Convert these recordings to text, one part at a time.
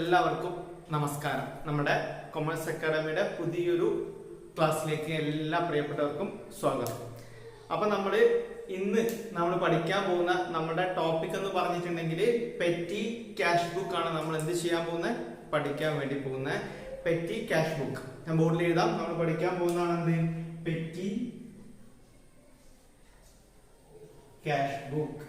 എല്ലാവർക്കും നമസ്കാരം. നമ്മുടെ കൊമേഴ്സ് അക്കാഡമിയുടെ പുതിയൊരു ക്ലാസ്സിലേക്ക് എല്ലാ പ്രിയപ്പെട്ടവർക്കും സ്വാഗതം. അപ്പൊ ഇന്ന് നമ്മൾ പഠിക്കാൻ പോകുന്ന നമ്മുടെ ടോപ്പിക് എന്ന് പറഞ്ഞിട്ടുണ്ടെങ്കിൽ പെറ്റി ക്യാഷ് ബുക്ക് ആണ്. നമ്മൾ എന്ത് ചെയ്യാൻ പോകുന്നത്? പഠിക്കാൻ വേണ്ടി പോകുന്ന പെറ്റി ക്യാഷ് ബുക്ക്. ഞാൻ ബോർഡിൽ എഴുതാം. നമ്മൾ പഠിക്കാൻ പോകുന്നതാണ് എന്ത്? Petty cash book.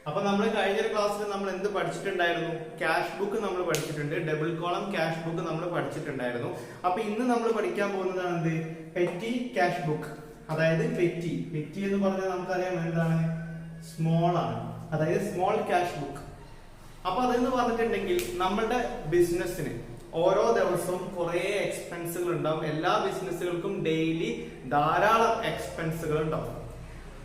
അപ്പൊ നമ്മൾ കഴിഞ്ഞൊരു ക്ലാസ്സിൽ നമ്മൾ എന്ത് പഠിച്ചിട്ടുണ്ടായിരുന്നു? ക്യാഷ് ബുക്ക് നമ്മൾ പഠിച്ചിട്ടുണ്ട്. ഡബിൾ കോളം ക്യാഷ് ബുക്ക് നമ്മൾ പഠിച്ചിട്ടുണ്ടായിരുന്നു. അപ്പൊ ഇന്ന് നമ്മൾ പഠിക്കാൻ പോകുന്നതാണ് എന്ത്? Petty cash book. അതായത് പെറ്റി എന്ന് പറഞ്ഞാൽ നമുക്കറിയാം എന്താണ്? സ്മോൾ ആണ്. അതായത് സ്മോൾ ക്യാഷ് ബുക്ക്. അപ്പൊ അതെന്ന് പറഞ്ഞിട്ടുണ്ടെങ്കിൽ നമ്മളുടെ ബിസിനസ്സിന് ഓരോ ദിവസവും കുറെ എക്സ്പെൻസുകൾ ഉണ്ടാവും. എല്ലാ ബിസിനസ്സുകൾക്കും ഡെയിലി ധാരാളം എക്സ്പെൻസുകൾ ഉണ്ടാവും.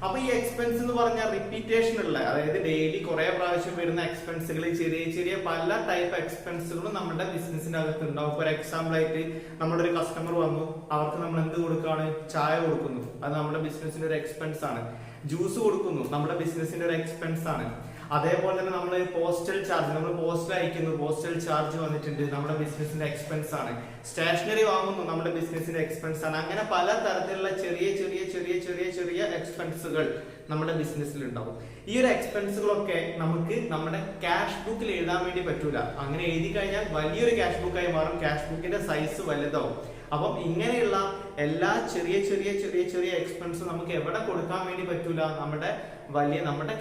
അപ്പൊ ഈ എക്സ്പെൻസ് എന്ന് പറഞ്ഞാൽ റിപ്പീറ്റേഷൻ ഉള്ള, അതായത് ഡെയിലി കുറെ പ്രാവശ്യം വരുന്ന എക്സ്പെൻസുകൾ, ചെറിയ ചെറിയ പല ടൈപ്പ് എക്സ്പെൻസുകളും നമ്മുടെ ബിസിനസിന്റെ അകത്ത് ഉണ്ടാവും. ഫോർ എക്സാമ്പിൾ ആയിട്ട് നമ്മുടെ ഒരു കസ്റ്റമർ വന്നു, അവർക്ക് നമ്മൾ എന്ത് കൊടുക്കാണ്? ചായ കൊടുക്കുന്നു, അത് നമ്മുടെ ബിസിനസിന്റെ ഒരു എക്സ്പെൻസ് ആണ്. ജ്യൂസ് കൊടുക്കുന്നു, നമ്മുടെ ബിസിനസിന്റെ ഒരു എക്സ്പെൻസ് ആണ്. അതേപോലെ തന്നെ നമ്മൾ പോസ്റ്റൽ ചാർജ്, നമ്മൾ പോസ്റ്റൽ അയക്കുന്നു, പോസ്റ്റൽ ചാർജ് വന്നിട്ടുണ്ട്, നമ്മുടെ ബിസിനസിന്റെ എക്സ്പെൻസ് ആണ്. സ്റ്റേഷനറി വാങ്ങുന്നു, നമ്മുടെ ബിസിനസിന്റെ എക്സ്പെൻസ് ആണ്. അങ്ങനെ പല തരത്തിലുള്ള ചെറിയ ചെറിയ ചെറിയ ചെറിയ ചെറിയ എക്സ്പെൻസുകൾ നമ്മുടെ ബിസിനസ്സിൽ ഉണ്ടാവും. ഈ ഒരു എക്സ്പെൻസുകളൊക്കെ നമുക്ക് നമ്മുടെ ക്യാഷ് ബുക്കിൽ എഴുതാൻ വേണ്ടി പറ്റൂല. അങ്ങനെ എഴുതി കഴിഞ്ഞാൽ വലിയൊരു ക്യാഷ് ബുക്കായി മാറും. ക്യാഷ് ബുക്കിന്റെ സൈസ് വലുതാവും. അപ്പം ഇങ്ങനെയുള്ള എല്ലാ ചെറിയ ചെറിയ ചെറിയ ചെറിയ എക്സ്പെൻസ് നമുക്ക് എവിടെ കൊടുക്കാൻ വേണ്ടി പറ്റൂല? നമ്മുടെ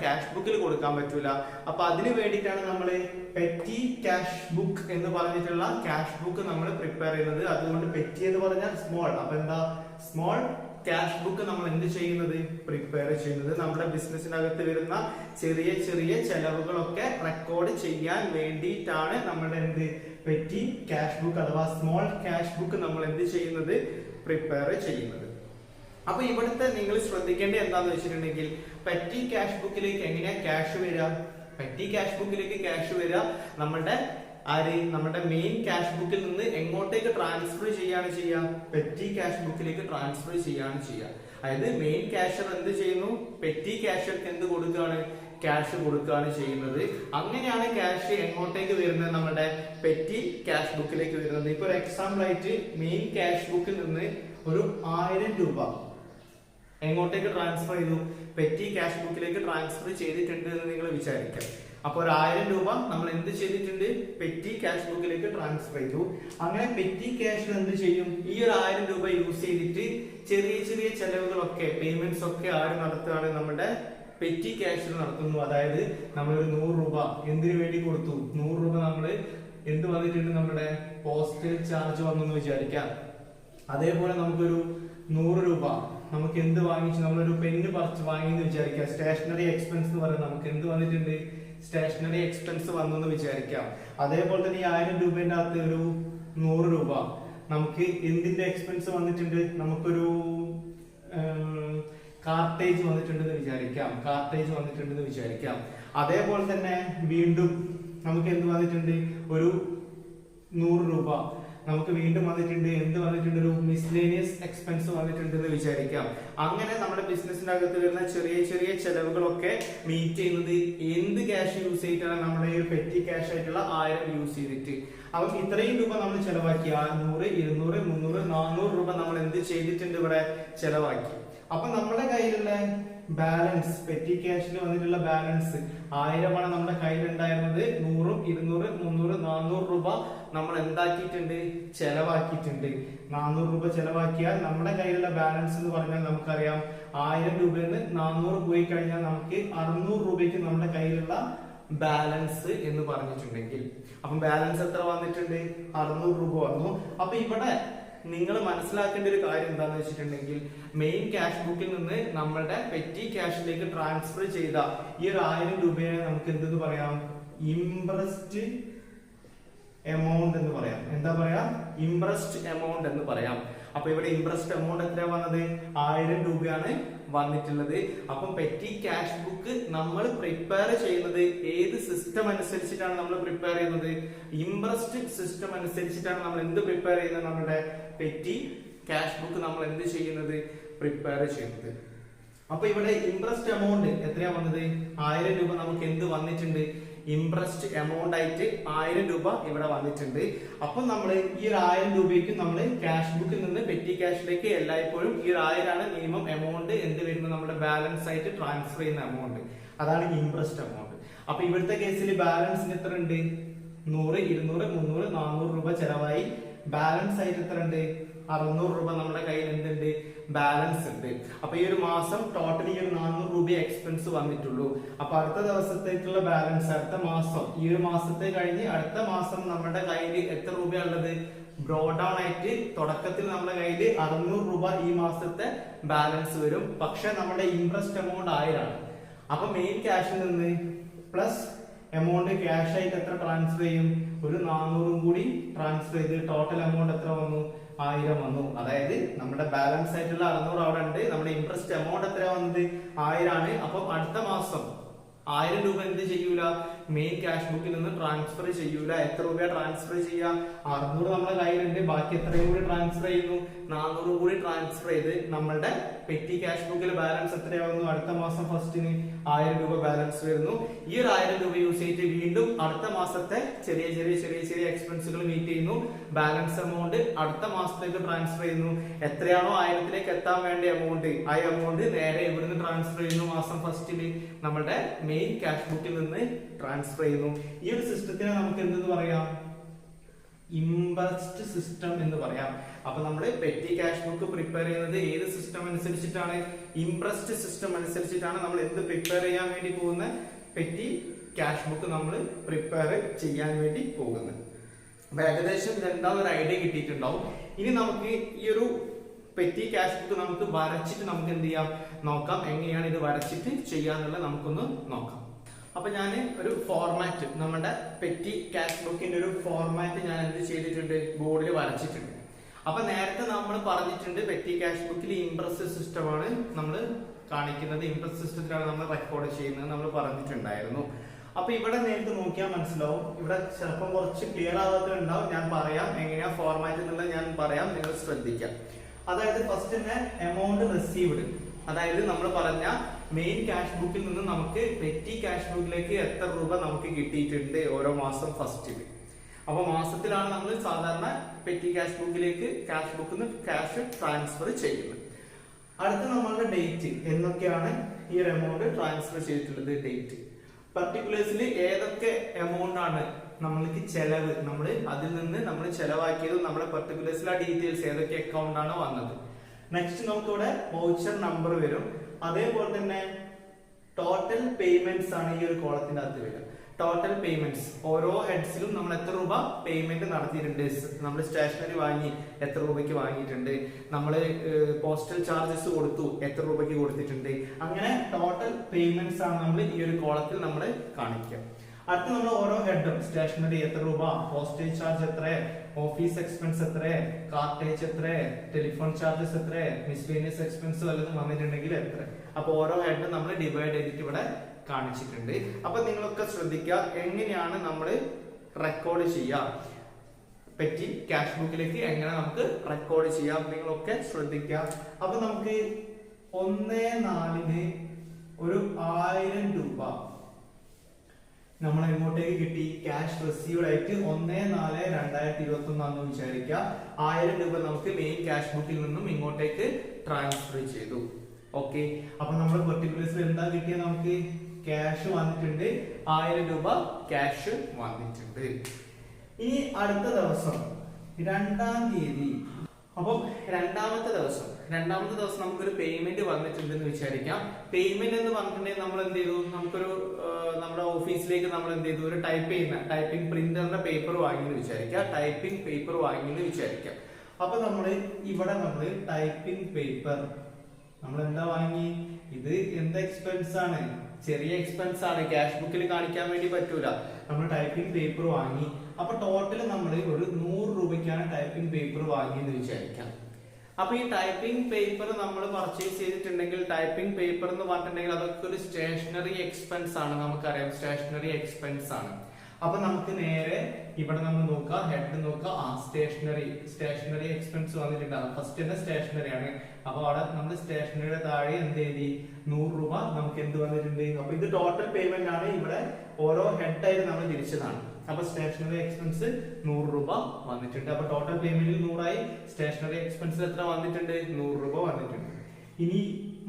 ക്യാഷ് ബുക്കിൽ കൊടുക്കാൻ പറ്റൂല. അപ്പൊ അതിന് വേണ്ടിയിട്ടാണ് നമ്മൾ പെറ്റി ക്യാഷ് ബുക്ക് എന്ന് പറഞ്ഞിട്ടുള്ള ക്യാഷ് ബുക്ക് നമ്മൾ പ്രിപ്പയർ ചെയ്യുന്നത്. അതുകൊണ്ട് പെറ്റി എന്ന് പറഞ്ഞാൽ സ്മോൾ. അപ്പൊ എന്താ? സ്മോൾ ക്യാഷ് ബുക്ക് നമ്മൾ എന്ത് ചെയ്യുന്നത്? പ്രിപ്പയർ ചെയ്യുന്നത്. നമ്മുടെ ബിസിനസിനകത്ത് വരുന്ന ചെറിയ ചെറിയ ചെലവുകളൊക്കെ റെക്കോർഡ് ചെയ്യാൻ വേണ്ടിയിട്ടാണ് നമ്മുടെ എന്ത്? പെറ്റി ക്യാഷ് ബുക്ക് അഥവാ സ്മോൾ ക്യാഷ് ബുക്ക് നമ്മൾ എന്ത് ചെയ്യുന്നത്? പ്രിപ്പയർ ചെയ്യുന്നത്. അപ്പൊ ഇവിടുത്തെ നിങ്ങൾ ശ്രദ്ധിക്കേണ്ടത് എന്താന്ന് വെച്ചിട്ടുണ്ടെങ്കിൽ, പെറ്റി ക്യാഷ് ബുക്കിലേക്ക് എങ്ങനെയാ ക്യാഷ് വരിക? പെറ്റി ക്യാഷ് ബുക്കിലേക്ക് ക്യാഷ് വരിക നമ്മുടെ മെയിൻ ക്യാഷ് ബുക്കിൽ നിന്ന് എങ്ങോട്ടേക്ക് ട്രാൻസ്ഫർ ചെയ്യാണ് ചെയ്യുക? പെറ്റി ക്യാഷ് ബുക്കിലേക്ക് ട്രാൻസ്ഫർ ചെയ്യാണ് ചെയ്യുക. അതായത് മെയിൻ ക്യാഷർ എന്ത് ചെയ്യുന്നു? പെറ്റി ക്യാഷർക്ക് എന്ത് കൊടുക്കുകയാണ്? ക്യാഷ് കൊടുക്കുകയാണ് ചെയ്യുന്നത്. അങ്ങനെയാണ് ക്യാഷ് എങ്ങോട്ടേക്ക് വരുന്നത്? നമ്മുടെ പെറ്റി ക്യാഷ് ബുക്കിലേക്ക് വരുന്നത്. ഇപ്പൊ ഒരു എക്സാമ്പിൾ ആയിട്ട് മെയിൻ ക്യാഷ് ബുക്കിൽ നിന്ന് ഒരു 1000 രൂപ എങ്ങോട്ടേക്ക് ട്രാൻസ്ഫർ ചെയ്തു? പെറ്റി ക്യാഷ് ബുക്കിലേക്ക് ട്രാൻസ്ഫർ ചെയ്തിട്ടുണ്ട് എന്ന് നിങ്ങൾ വിചാരിക്കാം. അപ്പൊ ഒരു 1000 രൂപ നമ്മൾ എന്ത് ചെയ്തിട്ടുണ്ട്? പെറ്റി ക്യാഷ് ബുക്കിലേക്ക് ട്രാൻസ്ഫർ ചെയ്തു. അങ്ങനെ പെറ്റി ക്യാഷ് എന്ത് ചെയ്യും? ഈ ഒരു 1000 രൂപ യൂസ് ചെയ്തിട്ട് ചെറിയ ചെറിയ ചെലവുകളൊക്കെ, പേയ്മെന്റ്സ് ഒക്കെ ആര് നടത്തുകയാണ്? നമ്മുടെ പെറ്റി ക്യാഷിൽ നടത്തുന്നു. അതായത് നമ്മളൊരു 100 രൂപ എന്തിനു വേണ്ടി കൊടുത്തു? 100 രൂപ നമ്മൾ എന്ത് വന്നിട്ടുണ്ട്? നമ്മുടെ പോസ്റ്റൽ ചാർജ് വന്നു എന്ന് വിചാരിക്കാം. അതേപോലെ നമുക്കൊരു 100 രൂപ നമുക്ക് എന്ത് വാങ്ങിച്ചു? നമ്മളൊരു പെന്ന് പറിച്ച് വാങ്ങി എന്ന് വിചാരിക്കാം. സ്റ്റേഷനറി എക്സ്പെൻസ് എന്ന് പറയുന്നത് നമുക്ക് എന്ത് വന്നിട്ടുണ്ട്? സ്റ്റേഷനറി എക്സ്പെൻസ് വന്നു എന്ന് വിചാരിക്കാം. അതേപോലെ തന്നെ ഈ 1000 രൂപേന്റെ അകത്ത് ഒരു 100 രൂപ നമുക്ക് എന്തിന്റെ എക്സ്പെൻസ് വന്നിട്ടുണ്ട്? നമുക്കൊരു കാർട്ടേജ് വന്നിട്ടുണ്ടെന്ന് വിചാരിക്കാം. അതേപോലെ തന്നെ വീണ്ടും നമുക്ക് എന്ത് വന്നിട്ടുണ്ട്? ഒരു 100 രൂപ നമുക്ക് വീണ്ടും വന്നിട്ടുണ്ട്. എന്ത് വന്നിട്ടുണ്ട്? ഒരു മിസ്ലേനിയസ് എക്സ്പെൻസ് വന്നിട്ടുണ്ടെന്ന് വിചാരിക്കാം. അങ്ങനെ നമ്മുടെ ബിസിനസിന്റെ അകത്ത് വരുന്ന ചെറിയ ചെറിയ ചെലവുകളൊക്കെ മീറ്റ് ചെയ്യുന്നത് എന്ത് ക്യാഷ് യൂസ് ചെയ്തിട്ടാണ്? നമ്മുടെ ഈ പെറ്റി ക്യാഷ് ആയിട്ടുള്ള 1000 യൂസ് ചെയ്തിട്ട്. അപ്പൊ ഇത്രയും രൂപ നമ്മൾ ചെലവാക്കി. 100, 200, 300, 400 രൂപ നമ്മൾ എന്ത് ചെയ്തിട്ടുണ്ട്? ഇവിടെ ചെലവാക്കി. അപ്പൊ നമ്മുടെ കയ്യിലുള്ള ബാലൻസ്, പെറ്റി ക്യാഷിൽ വന്നിട്ടുള്ള ബാലൻസ് 1000 ആണ് നമ്മുടെ കയ്യിലുണ്ടായിരുന്നത്. 100, 200, 300, 400 രൂപ നമ്മൾ എന്താക്കിയിട്ടുണ്ട്? ചെലവാക്കിയിട്ടുണ്ട്. 400 രൂപ ചെലവാക്കിയാൽ നമ്മുടെ കയ്യിലുള്ള ബാലൻസ് എന്ന് പറഞ്ഞാൽ നമുക്കറിയാം 1000 രൂപയിൽ നിന്ന് 400 പോയി കഴിഞ്ഞാൽ നമുക്ക് 600 രൂപയ്ക്ക് നമ്മുടെ കയ്യിലുള്ള ബാലൻസ് എന്ന് പറഞ്ഞിട്ടുണ്ടെങ്കിൽ, അപ്പം ബാലൻസ് എത്ര വന്നിട്ടുണ്ട്? 600 രൂപ വന്നു. അപ്പൊ ഇവിടെ നിങ്ങൾ മനസ്സിലാക്കേണ്ട ഒരു കാര്യം എന്താണെന്ന് വെച്ചിട്ടുണ്ടെങ്കിൽ, മെയിൻ ക്യാഷ് ബുക്കിൽ നിന്ന് നമ്മളുടെ പെറ്റി ക്യാഷിലേക്ക് ട്രാൻസ്ഫർ ചെയ്ത ഈ ഒരു 1000 രൂപയെ നമുക്ക് എന്തെന്ന് പറയാം? ഇംപ്രസ്ഡ് എമൗണ്ട് എന്ന് പറയാം. എന്താ പറയാ? ഇംപ്രസ്ഡ് എമൗണ്ട് എന്ന് പറയാം. അപ്പൊ ഇവിടെ ഇംപ്രസ്ഡ് എമൗണ്ട് എത്ര വന്നത്? 1000 രൂപയാണ് വന്നിട്ടുള്ളത്. അപ്പം പെറ്റി ക്യാഷ് ബുക്ക് നമ്മൾ പ്രിപ്പയർ ചെയ്യുന്നത് ഏത് സിസ്റ്റം അനുസരിച്ചിട്ടാണ് നമ്മൾ പ്രിപ്പയർ ചെയ്യുന്നത്? ഇംപ്രസ്ഡ് സിസ്റ്റം അനുസരിച്ചിട്ടാണ് നമ്മൾ എന്ത് പ്രിപ്പയർ ചെയ്യുന്നത്? നമ്മുടെ പെറ്റി ക്യാഷ് ബുക്ക് നമ്മൾ എന്ത് ചെയ്യുന്നത്? പ്രിപ്പയർ ചെയ്യുന്നത്. അപ്പൊ ഇവിടെ ഇൻട്രസ്റ്റ് എമൗണ്ട് എത്രയാ വന്നത്? 1000 രൂപ നമുക്ക് എന്ത് വന്നിട്ടുണ്ട്? ഇംപ്രസ്റ്റ് എമൗണ്ട് ആയിട്ട് 1000 രൂപ ഇവിടെ വന്നിട്ടുണ്ട്. അപ്പൊ നമ്മൾ ഈ 1000 രൂപയ്ക്ക് നമ്മൾ ക്യാഷ് ബുക്കിൽ നിന്ന് പെറ്റി ക്യാഷിലേക്ക് എല്ലായ്പ്പോഴും ഈ 1000 ആണ് മിനിമം എമൗണ്ട് എന്ത് വരുന്നത് നമ്മുടെ ബാലൻസ് ആയിട്ട് ട്രാൻസ്ഫർ ചെയ്യുന്ന എമൗണ്ട്. അതാണ് ഇംപ്രസ്റ്റ് എമൗണ്ട്. അപ്പൊ ഇവിടുത്തെ കേസിൽ ബാലൻസിന് എത്ര ഉണ്ട്? 100, 200, 300, 400 രൂപ ചെലവായി. ബാലൻസ് ആയിട്ട് എത്ര ഉണ്ട്? 600 രൂപ നമ്മുടെ കയ്യിൽ എന്തുണ്ട്? ബാലൻസ് ഉണ്ട്. അപ്പൊ ഈ ഒരു മാസം ടോട്ടൽ ഈ ഒരു 400 രൂപ എക്സ്പെൻസ് വന്നിട്ടുള്ളൂ. അപ്പൊ അടുത്ത ദിവസത്തേക്കുള്ള ബാലൻസ് അടുത്ത മാസം ഈ ഒരു മാസത്തെ കഴിഞ്ഞ് അടുത്ത മാസം നമ്മുടെ കയ്യിൽ എത്ര രൂപയുള്ളത്? ബ്രോ ഡൗൺ ആയിട്ട് തുടക്കത്തിൽ നമ്മുടെ കയ്യിൽ 600 രൂപ ഈ മാസത്തെ ബാലൻസ് വരും. പക്ഷെ നമ്മുടെ ഇൻട്രസ്റ്റ് എമൗണ്ട് 1000 ആണ്. അപ്പൊ മെയിൻ ക്യാഷിൽ നിന്ന് പ്ലസ് എമൗണ്ട് ക്യാഷ് ആയിട്ട് എത്ര ട്രാൻസ്ഫർ ചെയ്യും? ഒരു 400 കൂടി ട്രാൻസ്ഫർ ചെയ്ത് ടോട്ടൽ എമൗണ്ട് എത്ര വന്നു? 1000 വന്നു. അതായത് നമ്മുടെ ബാലൻസ് ആയിട്ടുള്ള 600 അവിടെ ഉണ്ട്. നമ്മുടെ ഇൻട്രസ്റ്റ് എമൗണ്ട് എത്ര വന്നത്? 1000 ആണ്. അപ്പൊ അടുത്ത മാസം 1000 രൂപ എന്ത് ചെയ്യൂല? മെയിൻ ക്യാഷ് ബുക്കിൽ നിന്ന് ട്രാൻസ്ഫർ ചെയ്യൂല. എത്ര രൂപ ട്രാൻസ്ഫർ ചെയ്യുക? 600 നമ്മുടെ കയ്യിലുണ്ട്. ബാക്കി എത്രയും കൂടി ട്രാൻസ്ഫർ ചെയ്യുന്നു? 400 കൂടി ട്രാൻസ്ഫർ ചെയ്ത് നമ്മളുടെ പെറ്റി ക്യാഷ് ബുക്കിൽ ബാലൻസ് എത്രയാവുന്നു? അടുത്ത മാസം ഫസ്റ്റിന് 1000 രൂപ ബാലൻസ് വരുന്നു. ഈ ഒരു 1000 രൂപ യൂസ് ചെയ്തിട്ട് വീണ്ടും അടുത്ത മാസത്തെ ചെറിയ ചെറിയ എക്സ്പെൻസുകൾ മീറ്റ് ചെയ്യുന്നു. ബാലൻസ് എമൗണ്ട് അടുത്ത മാസത്തേക്ക് ട്രാൻസ്ഫർ ചെയ്യുന്നു. എത്രയാണോ 1000ത്തിലേക്ക് എത്താൻ വേണ്ട എമൗണ്ട് ആ എമൗണ്ട് നേരെ ഇവിടുന്ന് ട്രാൻസ്ഫർ ചെയ്യുന്നു. മാസം ഫസ്റ്റില് നമ്മുടെ മെയിൻ ക്യാഷ് ബുക്കിൽ നിന്ന് ട്രാൻസ്ഫർ ചെയ്യുന്നു. ഈ ഒരു സിസ്റ്റത്തിനെ നമുക്ക് എന്തെന്ന് പറയാം? ഇംപ്രസ്റ്റ് സിസ്റ്റം എന്ന് പറയാം. അപ്പൊ നമ്മൾ പെറ്റി ക്യാഷ് ബുക്ക് പ്രിപ്പയർ ചെയ്യുന്നത് ഏത് സിസ്റ്റം അനുസരിച്ചിട്ടാണ്? ഇംപ്രസ്റ്റ് സിസ്റ്റം അനുസരിച്ചിട്ടാണ് നമ്മൾ എന്ത് പ്രിപ്പയർ ചെയ്യാൻ വേണ്ടി പോകുന്ന പെറ്റി ക്യാഷ് ബുക്ക് നമ്മൾ പ്രിപ്പയർ ചെയ്യാൻ വേണ്ടി പോകുന്നത്. അപ്പൊ ഏകദേശം ഇതെന്താ ഒരു ഐഡിയ കിട്ടിയിട്ടുണ്ടാവും. ഇനി നമുക്ക് ഈ ഒരു പെറ്റി ക്യാഷ് ബുക്ക് നമുക്ക് വരച്ചിട്ട് നമുക്ക് എന്ത് ചെയ്യാം നോക്കാം. എങ്ങനെയാണ് ഇത് വരച്ചിട്ട് ചെയ്യാന്നുള്ളത് നമുക്കൊന്ന് നോക്കാം. അപ്പൊ ഞാൻ ഒരു ഫോർമാറ്റ് നമ്മുടെ പെറ്റി ക്യാഷ് ബുക്കിന്റെ ഒരു ഫോർമാറ്റ് ഞാൻ എന്ത് ചെയ്തിട്ടുണ്ട്? ബോർഡിൽ വരച്ചിട്ടുണ്ട്. അപ്പൊ നേരത്തെ നമ്മൾ പറഞ്ഞിട്ടുണ്ട് പെറ്റി ക്യാഷ് ബുക്കിൽ ഇംപ്രസ് സിസ്റ്റമാണ് നമ്മൾ കാണിക്കുന്നത്. ഇംപ്രസ് സിസ്റ്റത്തിലാണ് നമ്മൾ റെക്കോർഡ് ചെയ്യുന്നത് നമ്മൾ പറഞ്ഞിട്ടുണ്ടായിരുന്നു. അപ്പൊ ഇവിടെ നേരത്തെ നോക്കിയാൽ മനസ്സിലാവും. ഇവിടെ ചിലപ്പം കുറച്ച് ക്ലിയർ ആവാത്തതുണ്ടാവും. ഞാൻ പറയാം എങ്ങനെയാ ഫോർമാറ്റ് എന്നുള്ളത് ഞാൻ പറയാം, നിങ്ങൾ ശ്രദ്ധിക്കാം. അതായത് ഫസ്റ്റ് തന്നെ എമൗണ്ട് റിസീവ്ഡ്, അതായത് നമ്മൾ പറഞ്ഞ മെയിൻ ക്യാഷ് ബുക്കിൽ നിന്ന് നമുക്ക് പെറ്റി ക്യാഷ് ബുക്കിലേക്ക് എത്ര രൂപ നമുക്ക് കിട്ടിയിട്ടുണ്ട് ഓരോ മാസം ഫസ്റ്റില്. അപ്പൊ മാസത്തിലാണ് നമ്മൾ സാധാരണ പെറ്റി ക്യാഷ് ബുക്കിലേക്ക് ക്യാഷ് ബുക്കിൽ നിന്ന് ക്യാഷ് ട്രാൻസ്ഫർ ചെയ്യുന്നത്. അടുത്ത നമ്മളുടെ ഡേറ്റ്, എന്നൊക്കെയാണ് ഈ ഒരു എമൗണ്ട് ട്രാൻസ്ഫർ ചെയ്തിട്ടുള്ളത്. ഡേറ്റ് പർട്ടിക്കുലേഴ്സിൽ ഏതൊക്കെ എമൗണ്ട് ആണ് നമ്മൾക്ക് ചെലവ്, നമ്മൾ അതിൽ നിന്ന് നമ്മൾ ചെലവാക്കിയതും നമ്മുടെ പർട്ടിക്കുലേഴ്സിൽ ആ ഡീറ്റെയിൽസ് ഏതൊക്കെ അക്കൗണ്ട് ആണ് വന്നത്. നെക്സ്റ്റ് നമുക്കിവിടെ വൗച്ചർ നമ്പർ വരും. അതേപോലെ തന്നെ ടോട്ടൽ പേയ്മെന്റ്സ് ആണ് ഈ ഒരു കോളത്തിന്റെ അകത്ത് വരിക. ടോട്ടൽ പേയ്മെന്റ്സ് ഓരോ ഹെഡ്സിലും നമ്മൾ എത്ര രൂപ പേയ്മെന്റ് നടത്തിയിട്ടുണ്ട്, നമ്മൾ സ്റ്റേഷനറി വാങ്ങി എത്ര രൂപയ്ക്ക് വാങ്ങിയിട്ടുണ്ട്, നമ്മൾ പോസ്റ്റൽ ചാർജസ് കൊടുത്തു എത്ര രൂപയ്ക്ക് കൊടുത്തിട്ടുണ്ട്. അങ്ങനെ ടോട്ടൽ പേയ്മെന്റ്സ് ആണ് നമ്മൾ ഈ ഒരു കോളത്തിൽ നമ്മൾ കാണിക്കുക. അടുത്ത നമ്മൾ ഓരോ ഹെഡും സ്റ്റേഷനറി എത്ര രൂപ, പോസ്റ്റേജ് ചാർജ് എത്ര, ഓഫീസ് എക്സ്പെൻസ് എത്ര, കാർട്ടേജ് എത്ര, ടെലിഫോൺ ചാർജസ് എത്ര, മിസ്ലേനിയസ് എക്സ്പെൻസ് വല്ലതും വന്നിട്ടുണ്ടെങ്കിൽ എത്ര. അപ്പൊ ഓരോ ഹെഡും നമ്മൾ ഡിവൈഡ് ചെയ്തിട്ട് ഇവിടെ കാണിച്ചിട്ടുണ്ട്. അപ്പൊ നിങ്ങളൊക്കെ ശ്രദ്ധിക്കുക എങ്ങനെയാണ് നമ്മൾ റെക്കോർഡ് ചെയ്യുക, പെറ്റി ക്യാഷ് ബുക്കിലേക്ക് എങ്ങനെ നമുക്ക് റെക്കോർഡ് ചെയ്യാം, നിങ്ങളൊക്കെ ശ്രദ്ധിക്കുക. അപ്പൊ നമുക്ക് 1/4 ഒരു 1000 രൂപ നമ്മൾ എങ്ങോട്ടേക്ക് കിട്ടി, ക്യാഷ് റിസീവ്ഡ് ആയിട്ട് 1/4/2021 ആണെന്ന് വിചാരിക്കുക. 1000 രൂപ നമുക്ക് മെയിൻ ക്യാഷ് ബുക്കിൽ നിന്നും ഇങ്ങോട്ടേക്ക് ട്രാൻസ്ഫർ ചെയ്തു. ഓക്കെ, അപ്പൊ നമ്മൾ പെർട്ടിക്കുലേഴ്സിൽ എന്താ കിട്ടിയ, നമുക്ക് ക്യാഷ് വന്നിട്ടുണ്ട്, 1000 രൂപ ക്യാഷ് വന്നിട്ടുണ്ട്. ഇനി അടുത്ത ദിവസം 2-ാം തീയതി, അപ്പം രണ്ടാമത്തെ ദിവസം നമുക്കൊരു പേയ്മെന്റ് വന്നിട്ടുണ്ടെന്ന് വിചാരിക്കാം. പേയ്മെന്റ് എന്ന് പറഞ്ഞിട്ടുണ്ടെങ്കിൽ നമ്മൾ എന്ത് ചെയ്തു, നമുക്കൊരു നമ്മുടെ ഓഫീസിലേക്ക് നമ്മൾ എന്ത് ചെയ്തു, ഒരു ടൈപ്പിംഗ് പ്രിന്ററിന്റെ പേപ്പർ വാങ്ങിയെന്ന് വിചാരിക്കാം. അപ്പൊ നമ്മൾ ഇവിടെ നമ്മൾ ടൈപ്പിംഗ് പേപ്പർ നമ്മൾ എന്താ വാങ്ങി, ഇത് എന്ത് എക്സ്പെൻസ് ആണ്, ചെറിയ എക്സ്പെൻസ് ആണ്, ക്യാഷ് ബുക്കിൽ കാണിക്കാൻ വേണ്ടി പറ്റൂല. നമ്മൾ ടൈപ്പിംഗ് പേപ്പർ വാങ്ങി. അപ്പൊ ടോട്ടൽ നമ്മൾ ഒരു 100 രൂപയ്ക്കാണ് ടൈപ്പിംഗ് പേപ്പർ വാങ്ങിയെന്ന് വിചാരിക്കാം. അപ്പൊ ഈ ടൈപ്പിംഗ് പേപ്പർ നമ്മൾ പർച്ചേസ് ചെയ്തിട്ടുണ്ടെങ്കിൽ, ടൈപ്പിംഗ് പേപ്പർ എന്ന് പറഞ്ഞിട്ടുണ്ടെങ്കിൽ അതൊക്കെ ഒരു സ്റ്റേഷനറി എക്സ്പെൻസ് ആണ്, നമുക്കറിയാം സ്റ്റേഷനറി എക്സ്പെൻസ് ആണ്. അപ്പൊ നമുക്ക് നേരെ ഇവിടെ നമ്മൾ നോക്കാം, ഹെഡ് നോക്കാം. സ്റ്റേഷനറി എക്സ്പെൻസ് വന്നിട്ടുണ്ടാകും. ഫസ്റ്റ് തന്നെ സ്റ്റേഷനറി ആണ്. അപ്പൊ അവിടെ നമ്മൾ സ്റ്റേഷനറിയുടെ താഴെ എന്ത് എഴുതി, 100 രൂപ നമുക്ക് എന്ത് വന്നിട്ടുണ്ട്. അപ്പൊ ഇത് ടോട്ടൽ പേയ്മെന്റ് ആണ്. ഇവിടെ ഓരോ ഹെഡ് ആയിട്ട് നമ്മൾ തിരിച്ചതാണ്. അപ്പൊ സ്റ്റേഷനറി എക്സ്പെൻസ് 100 രൂപ വന്നിട്ടുണ്ട്. അപ്പൊ ടോട്ടൽ പേയ്മെന്റിൽ 100 ആയി. സ്റ്റേഷനറി എക്സ്പെൻസ് എത്ര വന്നിട്ടുണ്ട്, 100 രൂപ വന്നിട്ടുണ്ട്. ഇനി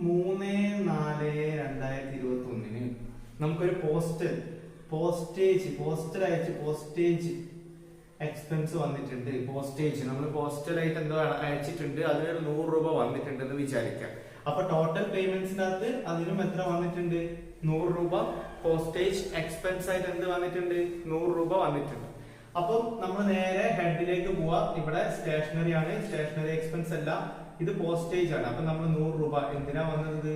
3/4/2021 നമുക്കൊരു പോസ്റ്റേജ് എക്സ്പെൻസ് വന്നിട്ടുണ്ട്. നമ്മൾ പോസ്റ്റലായിട്ട് എന്തോ അയച്ചിട്ടുണ്ട്, അതിനൊരു 100 രൂപ വന്നിട്ടുണ്ട് എന്ന് വിചാരിക്കാം. അപ്പൊ ടോട്ടൽ പേയ്മെന്റ്സിനകത്ത് അതിനും എത്ര വന്നിട്ടുണ്ട്, 100 രൂപ പോസ്റ്റേജ് എക്സ്പെൻസ് ആയിട്ട് എന്ത് വന്നിട്ടുണ്ട്, 100 രൂപ വന്നിട്ടുണ്ട്. അപ്പം നമ്മൾ നേരെ ഹെഡിലേക്ക് പോവാ. ഇവിടെ സ്റ്റേഷനറി ആണ്, സ്റ്റേഷനറി എക്സ്പെൻസ് അല്ല, ഇത് പോസ്റ്റേജ് ആണ്. അപ്പൊ നമ്മൾ 100 രൂപ എന്തിനാ വന്നത്,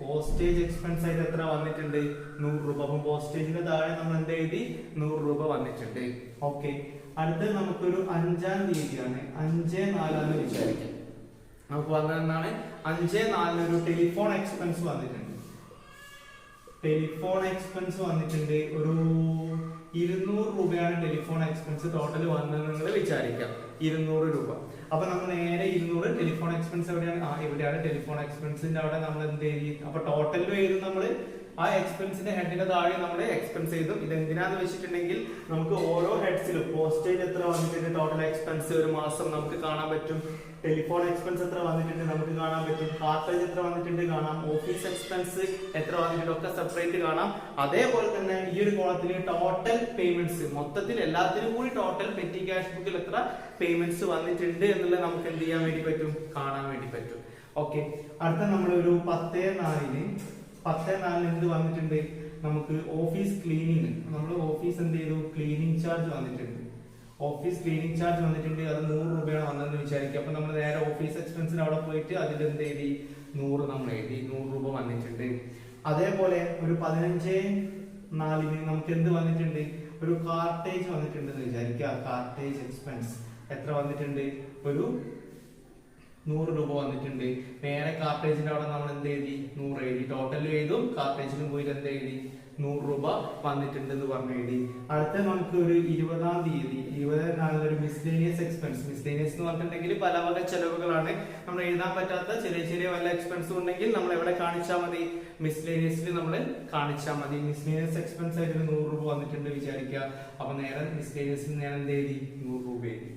പോസ്റ്റേജ് എക്സ്പെൻസ് ആയിട്ട് എത്ര വന്നിട്ടുണ്ട്, 100 രൂപ. അപ്പൊ പോസ്റ്റേജിന്റെ താഴെ നമ്മൾ എന്ത് എഴുതി, 100 രൂപ വന്നിട്ടുണ്ട്. ഓക്കെ, അടുത്ത് നമുക്കൊരു 5-ാം തീയതിയാണ്, 5/4 വിചാരിക്കാം. നമുക്ക് വന്നതെന്നാണ് 5/4 ഒരു ടെലിഫോൺ എക്സ്പെൻസ് വന്നിട്ടുണ്ട്. ഒരു 200 രൂപയാണ് ടെലിഫോൺ എക്സ്പെൻസ് ടോട്ടൽ വന്നത് നിങ്ങൾ വിചാരിക്കാം, 200 രൂപ. അപ്പൊ നമ്മൾ നേരെ 200 ടെലിഫോൺ എക്സ്പെൻസ് എവിടെയാണ്, ഇവിടെയാണ് ടെലിഫോൺ എക്സ്പെൻസിന്റെ അവിടെ നമ്മൾ എന്ത് എഴുതി. അപ്പൊ ടോട്ടലിൽ എഴുതും നമ്മൾ ആ എക്സ്പെൻസിന്റെ ഹെഡിന്റെ താഴെ നമ്മൾ എക്സ്പെൻസ് ചെയ്തും. ഇത് എന്തിനാന്ന് വെച്ചിട്ടുണ്ടെങ്കിൽ നമുക്ക് ഓരോ ഹെഡ്സിലും പോസ്റ്റേജ് എത്ര വന്നിട്ടുണ്ട്, ടോട്ടൽ എക്സ്പെൻസ് ഒരു മാസം നമുക്ക് കാണാൻ പറ്റും. ടെലിഫോൺ എക്സ്പെൻസ് എത്ര വന്നിട്ടുണ്ട് നമുക്ക് കാണാൻ പറ്റും. കാർട്ടേജ് എത്ര വന്നിട്ടുണ്ട് കാണാം. ഓഫീസ് എക്സ്പെൻസ് എത്ര വന്നിട്ടുണ്ട് ഒക്കെ സെപ്പറേറ്റ് കാണാം. അതേപോലെ തന്നെ ഈ ഒരു കോളത്തിൽ ടോട്ടൽ പേയ്മെന്റ്സ് മൊത്തത്തിൽ എല്ലാത്തിനും കൂടി ടോട്ടൽ പെറ്റി ക്യാഷ് ബുക്കിൽ എത്ര പേയ്മെന്റ്സ് വന്നിട്ടുണ്ട് എന്നുള്ളത് നമുക്ക് എന്ത് ചെയ്യാൻ വേണ്ടി പറ്റും, കാണാൻ വേണ്ടി പറ്റും. ഓക്കെ, അടുത്ത നമ്മളൊരു 10/4 എന്ത് വന്നിട്ടുണ്ട്, നമുക്ക് ഓഫീസ് ക്ലീനിങ്, നമ്മൾ ഓഫീസ് എന്ത് ചെയ്തു, ക്ലീനിങ് ചാർജ് വന്നിട്ടുണ്ട്. അത് 100 രൂപയാണ് വന്നതെന്ന് വിചാരിക്കുക. അപ്പൊ നമ്മൾ നേരെ ഓഫീസ് എക്സ്പെൻസിന് അവിടെ പോയിട്ട് അതിൽ എന്ത് എഴുതി, 100 നമ്മൾ എഴുതി, 100 രൂപ വന്നിട്ടുണ്ട്. അതേപോലെ ഒരു 15/4 നമുക്ക് എന്ത് വന്നിട്ടുണ്ട്, ഒരു കാർട്ടേജ് വന്നിട്ടുണ്ടെന്ന് വിചാരിക്കുക. കാർട്ടേജ് എക്സ്പെൻസ് എത്ര വന്നിട്ടുണ്ട്, ഒരു 100 രൂപ വന്നിട്ടുണ്ട്. നേരെ കാർട്ടേജിന്റെ അവിടെ നമ്മൾ എന്ത് എഴുതി, 100 എഴുതി. ടോട്ടൽ എഴുതും, കാർട്ടേജിലും പോയിട്ട് എന്ത് എഴുതി, 100 രൂപ വന്നിട്ടുണ്ട് എന്ന് പറഞ്ഞു എഴുതി. അടുത്ത നമുക്ക് ഒരു 20-ാം തീയതി, 20/4 ഒരു മിസ്ലേനിയസ് എക്സ്പെൻസ്. മിസ്ലേനിയസ് എന്ന് പറഞ്ഞിട്ടുണ്ടെങ്കിൽ പല വക ചെലവുകളാണ്. നമ്മൾ എഴുതാൻ പറ്റാത്ത ചെറിയ വല്ല എക്സ്പെൻസും ഉണ്ടെങ്കിൽ നമ്മൾ എവിടെ കാണിച്ചാൽ മതി, മിസ്ലേനിയസിൽ നമ്മൾ കാണിച്ചാൽ മതി. മിസ്ലേനിയസ് എക്സ്പെൻസ് ആയിട്ട് 100 രൂപ വന്നിട്ടുണ്ട് വിചാരിക്കുക. അപ്പൊ നേരെ മിസ്ലേനിയസിൽ ഞാൻ എന്ത് എഴുതി, 100 രൂപ എഴുതി.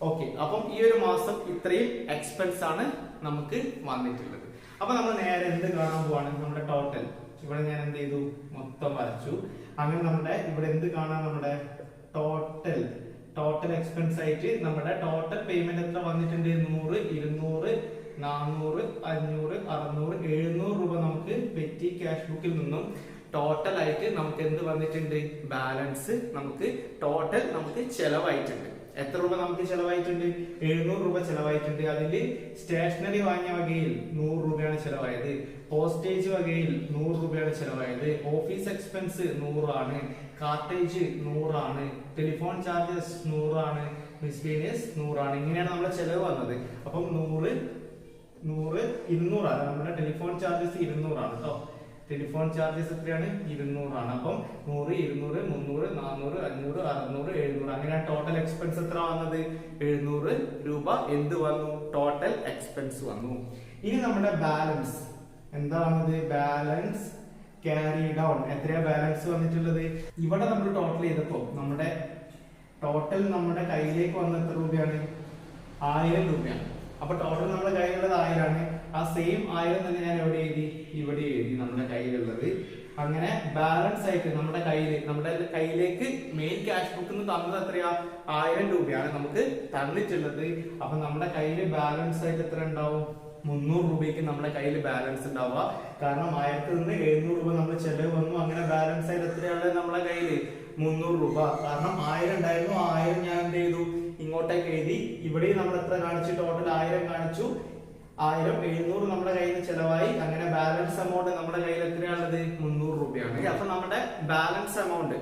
ഓക്കെ, അപ്പം ഈ ഒരു മാസം ഇത്രയും എക്സ്പെൻസ് ആണ് നമുക്ക് വന്നിട്ടുള്ളത്. അപ്പൊ നമ്മൾ നേരെ എന്ത് കാണാൻ പോവാണ്, നമ്മുടെ ടോട്ടൽ. ഇവിടെ ഞാൻ എന്ത് ചെയ്തു, മൊത്തം വരച്ചു. അങ്ങനെ നമ്മുടെ ഇവിടെ എന്ത് കാണാൻ, നമ്മുടെ ടോട്ടൽ എക്സ്പെൻസ് ആയിട്ട് നമ്മുടെ ടോട്ടൽ പേയ്മെന്റ് എത്ര വന്നിട്ടുണ്ട്, 100, 200, 400, 500, 600, 700 രൂപ നമുക്ക് പെറ്റി ക്യാഷ് ബുക്കിൽ നിന്നും ടോട്ടൽ ആയിട്ട് നമുക്ക് എന്ത് വന്നിട്ടുണ്ട്, ബാലൻസ് നമുക്ക് ടോട്ടൽ നമുക്ക് ചെലവായിട്ടുണ്ട്. എത്ര രൂപ നമുക്ക് ചെലവായിട്ടുണ്ട്, 700 രൂപ ചെലവായിട്ടുണ്ട്. അതിൽ സ്റ്റേഷനറി വാങ്ങിയ വകയിൽ 100 രൂപയാണ് ചെലവായത്. പോസ്റ്റേജ് വകയിൽ 100 രൂപയാണ് ചെലവായത്. ഓഫീസ് എക്സ്പെൻസ് 100 ആണ്. കാർട്ടേജ് 100 ആണ്. ടെലിഫോൺ ചാർജസ് 100 ആണ്. മിസ്ലേനിയസ് 100 ആണ്. ഇങ്ങനെയാണ് നമ്മുടെ ചെലവ് വന്നത്. അപ്പം 100, 200 ആണ്. നമ്മുടെ ടെലിഫോൺ ചാർജസ് 200 ആണ് കേട്ടോ. ടെലിഫോൺ ചാർജസ് എത്രയാണ്, 200 ആണ്. അപ്പം 100, 200, 300, 400, 500, 600, 700 അങ്ങനെ ടോട്ടൽ എക്സ്പെൻസ് എത്ര വന്നത്, 700 രൂപ എന്ത് വന്നു, ടോട്ടൽ എക്സ്പെൻസ് വന്നു. ഇനി നമ്മുടെ ബാലൻസ് എന്താ വന്നത്, ബാലൻസ് ക്യാരി ഡൗൺ. എത്രയാ ബാലൻസ് വന്നിട്ടുള്ളത്, ഇവിടെ നമ്മൾ ടോട്ടൽ ചെയ്തപ്പോ നമ്മുടെ ടോട്ടൽ നമ്മുടെ കയ്യിലേക്ക് വന്ന എത്ര രൂപയാണ്, 1000 രൂപയാണ്. അപ്പൊ ടോട്ടൽ നമ്മുടെ കയ്യിലുള്ളത് 1000 ആണ്. ആ സെയിം 1000 തന്നെ ഞാൻ എവിടെ എഴുതി, ഇവിടെ എഴുതി നമ്മുടെ കയ്യിലുള്ളത്. അങ്ങനെ ബാലൻസ് ആയിട്ട് നമ്മുടെ കയ്യിലേക്ക് മെയിൻ ക്യാഷ് ബുക്കിൽ നിന്ന് തന്നത് എത്രയാ, 1000 രൂപയാണ് നമുക്ക് തന്നിട്ടുള്ളത്. അപ്പൊ നമ്മുടെ കയ്യിൽ ബാലൻസ് ആയിട്ട് എത്ര ഉണ്ടാവും, 300 രൂപയ്ക്ക് നമ്മുടെ കയ്യിൽ ബാലൻസ് ഉണ്ടാവുക. കാരണം 1000 നിന്ന് 700 രൂപ നമ്മൾ ചെലവ് വന്നു. അങ്ങനെ ബാലൻസ് ആയിട്ട് എത്രയാണ് നമ്മുടെ കയ്യിൽ, 300 രൂപ. കാരണം 1000 ഉണ്ടായിരുന്നു, 1000 ഞാൻ എന്ത് ചെയ്തു, ഇങ്ങോട്ടേക്ക് എഴുതി. ഇവിടെ നമ്മൾ എത്ര കാണിച്ചു, ടോട്ടൽ 1000 കാണിച്ചു. 1000, 700 നമ്മുടെ കയ്യിൽ നിന്ന് ചെലവായി. അങ്ങനെ ബാലൻസ് എമൗണ്ട് നമ്മുടെ കയ്യിൽ എത്രയാണുള്ളത്, 300 രൂപയാണ്. അപ്പൊ നമ്മുടെ ബാലൻസ് എമൗണ്ട്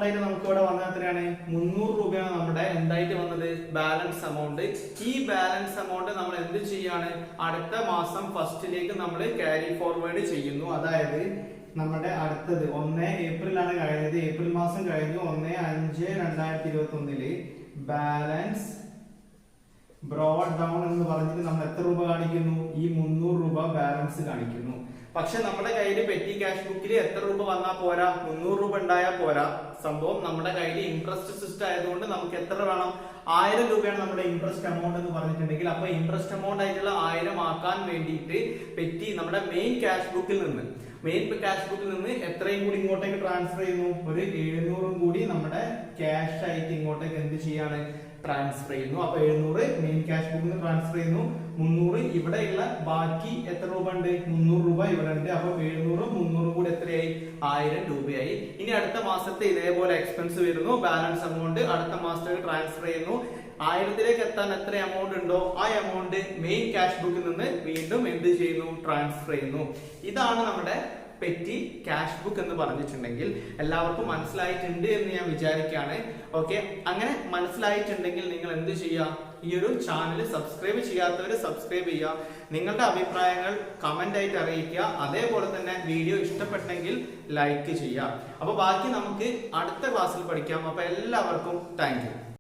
ആയിട്ട് നമുക്ക് ഇവിടെ വന്നത് എത്രയാണ്, 300 രൂപയാണ് നമ്മുടെ എന്തായിട്ട് വന്നത്, ബാലൻസ് എമൗണ്ട്. ഈ ബാലൻസ് എമൗണ്ട് നമ്മൾ എന്ത് ചെയ്യാണ്, അടുത്ത മാസം ഫസ്റ്റിലേക്ക് നമ്മൾ ക്യാരി ഫോർവേഡ് ചെയ്യുന്നു. അതായത് നമ്മുടെ അടുത്തത് 1 ഏപ്രിലാണ് കഴിഞ്ഞത്. ഏപ്രിൽ മാസം കഴിഞ്ഞു. 1/5/2021 ബാലൻസ് ബ്രോഡ് ഡൗൺ എന്ന് പറഞ്ഞിട്ട് നമ്മൾ എത്ര രൂപ കാണിക്കുന്നു? ഈ 300 രൂപ ബാലൻസ് കാണിക്കുന്നു. പക്ഷെ നമ്മുടെ കയ്യിൽ പെറ്റി ക്യാഷ് ബുക്കിൽ എത്ര രൂപ വന്നാൽ പോരാ, 300 രൂപ ഉണ്ടായാൽ പോരാ. സംഭവം നമ്മുടെ കയ്യിൽ ഇൻട്രസ്റ്റ് സിസ്റ്റം ആയതുകൊണ്ട് നമുക്ക് എത്ര വേണം? 1000 രൂപയാണ് നമ്മുടെ ഇൻട്രസ്റ്റ് എമൗണ്ട് എന്ന് പറഞ്ഞിട്ടുണ്ടെങ്കിൽ, അപ്പൊ ഇൻട്രസ്റ്റ് എമൗണ്ട് ആയിട്ടുള്ള 1000 ആക്കാൻ വേണ്ടിയിട്ട് പെറ്റി നമ്മുടെ മെയിൻ ക്യാഷ് ബുക്കിൽ നിന്ന് എത്രയും കൂടി ഇങ്ങോട്ടേക്ക് ട്രാൻസ്ഫർ ചെയ്യുന്നു? ഒരു 700 കൂടി നമ്മുടെ ക്യാഷ് ആയിട്ട് ഇങ്ങോട്ടേക്ക് എന്ത് ചെയ്യാണ്? ട്രാൻസ്ഫർ ചെയ്യുന്നു. അപ്പൊ 700 മെയിൻ ക്യാഷ് ബുക്കിൽ നിന്ന് ട്രാൻസ്ഫർ ചെയ്യുന്നു. 300 ഇവിടെയുള്ള ബാക്കി എത്ര രൂപ ഉണ്ട്? 300 രൂപ ഇവിടെ ഉണ്ട്. അപ്പൊ 700 300 കൂടി എത്രയായി? 1000 രൂപയായി. ഇനി അടുത്ത മാസത്തെ ഇതേപോലെ എക്സ്പെൻസ് വരുന്നു. ബാലൻസ് എമൗണ്ട് അടുത്ത മാസത്തേക്ക് ട്രാൻസ്ഫർ ചെയ്യുന്നു. 1000ലേക്ക് എത്താൻ എത്ര എമൗണ്ട് ഉണ്ടോ ആ എമൗണ്ട് മെയിൻ ക്യാഷ് ബുക്കിൽ നിന്ന് വീണ്ടും എന്ത് ചെയ്യുന്നു? ട്രാൻസ്ഫർ ചെയ്യുന്നു. ഇതാണ് നമ്മുടെ പെറ്റി ക്യാഷ് ബുക്ക് എന്ന് പറഞ്ഞിട്ടുണ്ടെങ്കിൽ എല്ലാവർക്കും മനസ്സിലായിട്ടുണ്ട് എന്ന് ഞാൻ വിചാരിക്കുകയാണ്. ഓക്കെ, അങ്ങനെ മനസ്സിലായിട്ടുണ്ടെങ്കിൽ നിങ്ങൾ എന്ത് ചെയ്യുക? ഈ ഒരു ചാനൽ സബ്സ്ക്രൈബ് ചെയ്യാത്തവർ സബ്സ്ക്രൈബ് ചെയ്യുക. നിങ്ങളുടെ അഭിപ്രായങ്ങൾ കമന്റ് ആയിട്ട് അറിയിക്കുക. അതേപോലെ തന്നെ വീഡിയോ ഇഷ്ടപ്പെട്ടെങ്കിൽ ലൈക്ക് ചെയ്യുക. അപ്പൊ ബാക്കി നമുക്ക് അടുത്ത ക്ലാസ്സിൽ പഠിക്കാം. അപ്പൊ എല്ലാവർക്കും താങ്ക് യു.